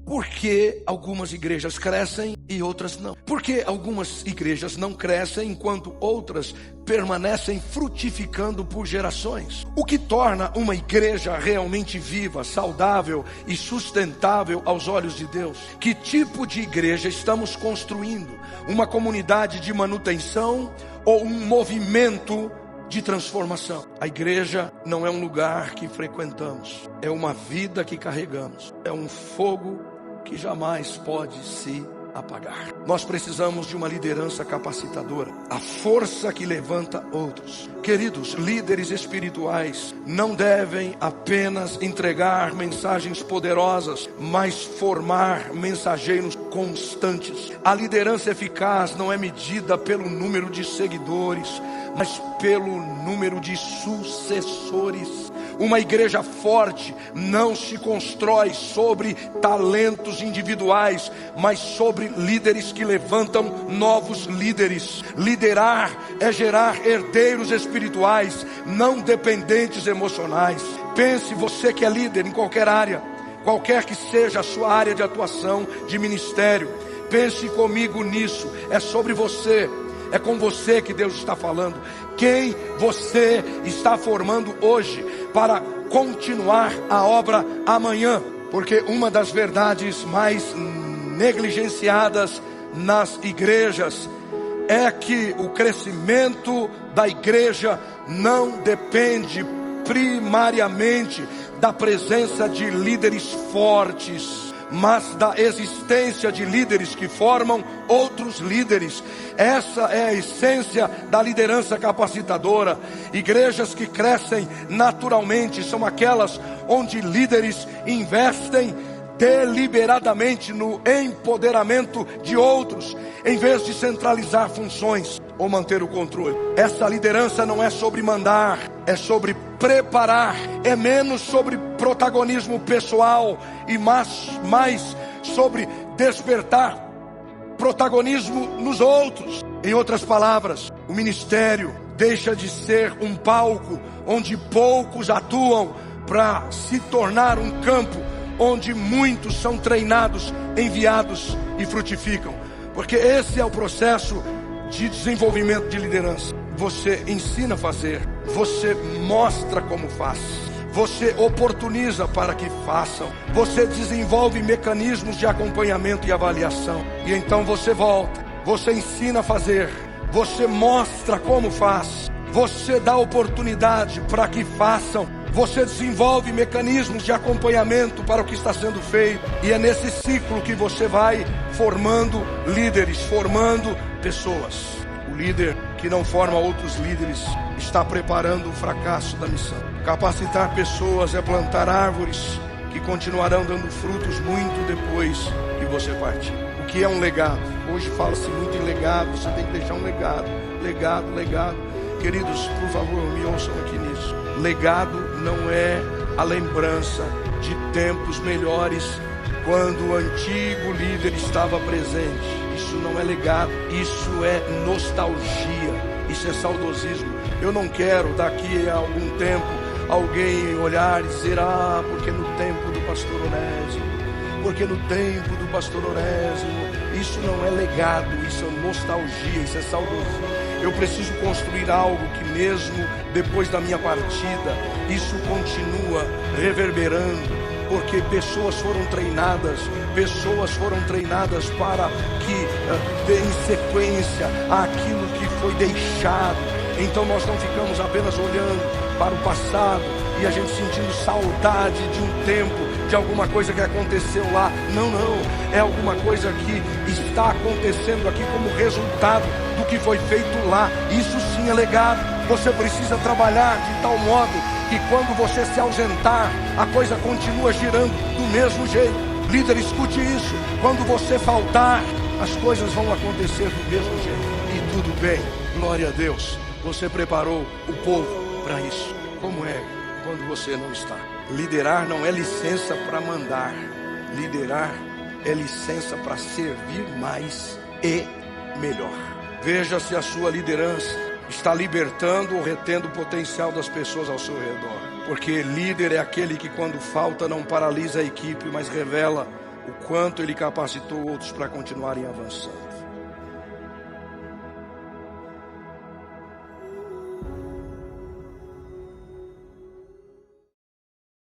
Por que algumas igrejas crescem e outras não? Por que algumas igrejas não crescem enquanto outras permanecem frutificando por gerações? O que torna uma igreja realmente viva, saudável e sustentável aos olhos de Deus? Que tipo de igreja estamos construindo? Uma comunidade de manutenção ou um movimento de transformação? A igreja não é um lugar que frequentamos, é uma vida que carregamos, é um fogo que jamais pode se apagar. Nós precisamos de uma liderança capacitadora, a força que levanta outros. Queridos, líderes espirituais não devem apenas entregar mensagens poderosas, mas formar mensageiros constantes. A liderança eficaz não é medida pelo número de seguidores, mas pelo número de sucessores. Uma igreja forte não se constrói sobre talentos individuais, mas sobre líderes que levantam novos líderes. Liderar é gerar herdeiros espirituais, não dependentes emocionais. Pense, você que é líder em qualquer área, qualquer que seja a sua área de atuação, de ministério, pense comigo nisso. É sobre você, é com você que Deus está falando. Quem você está formando hoje para continuar a obra amanhã? Porque uma das verdades mais negligenciadas nas igrejas é que o crescimento da igreja não depende primariamente da presença de líderes fortes, mas da existência de líderes que formam outros líderes. Essa é a essência da liderança capacitadora. Igrejas que crescem naturalmente são aquelas onde líderes investem deliberadamente no empoderamento de outros, em vez de centralizar funções ou manter o controle. Essa liderança não é sobre mandar, é sobre preparar. É menos sobre protagonismo pessoal e mais sobre despertar protagonismo nos outros. Em outras palavras, o ministério deixa de ser um palco onde poucos atuam para se tornar um campo onde muitos são treinados, enviados e frutificam. Porque esse é o processo de desenvolvimento de liderança. Você ensina a fazer, você mostra como faz, você oportuniza para que façam, você desenvolve mecanismos de acompanhamento e avaliação. E então você volta, você ensina a fazer, você mostra como faz, você dá oportunidade para que façam, você desenvolve mecanismos de acompanhamento para o que está sendo feito. E é nesse ciclo que você vai formando líderes, formando pessoas. O líder que não forma outros líderes está preparando o fracasso da missão. Capacitar pessoas é plantar árvores que continuarão dando frutos muito depois que você partir. O que é um legado? Hoje fala-se muito em legado. Você tem que deixar um legado. Legado. Queridos, por favor, me ouçam aqui nisso. Legado não é a lembrança de tempos melhores quando o antigo líder estava presente. Isso não é legado, isso é nostalgia, isso é saudosismo. Eu não quero daqui a algum tempo alguém olhar e dizer: ah, porque no tempo do pastor Onésimo, porque no tempo do pastor Onésimo. Isso não é legado, isso é nostalgia, isso é saudosismo. Eu preciso construir algo que mesmo depois da minha partida, isso continua reverberando. Porque pessoas foram treinadas para que deem sequência àquilo que foi deixado. Então nós não ficamos apenas olhando para o passado e a gente sentindo saudade de um tempo, de alguma coisa que aconteceu lá. Não, é alguma coisa que está acontecendo aqui como resultado do que foi feito lá. Isso sim é legado. Você precisa trabalhar de tal modo que quando você se ausentar, a coisa continua girando do mesmo jeito. Líder, escute isso. Quando você faltar, as coisas vão acontecer do mesmo jeito. E tudo bem, glória a Deus. Você preparou o povo para isso. Como é quando você não está? Liderar não é licença para mandar. Liderar é licença para servir mais e melhor. Veja se a sua liderança está libertando ou retendo o potencial das pessoas ao seu redor. Porque líder é aquele que quando falta não paralisa a equipe, mas revela o quanto Ele capacitou outros para continuarem avançando.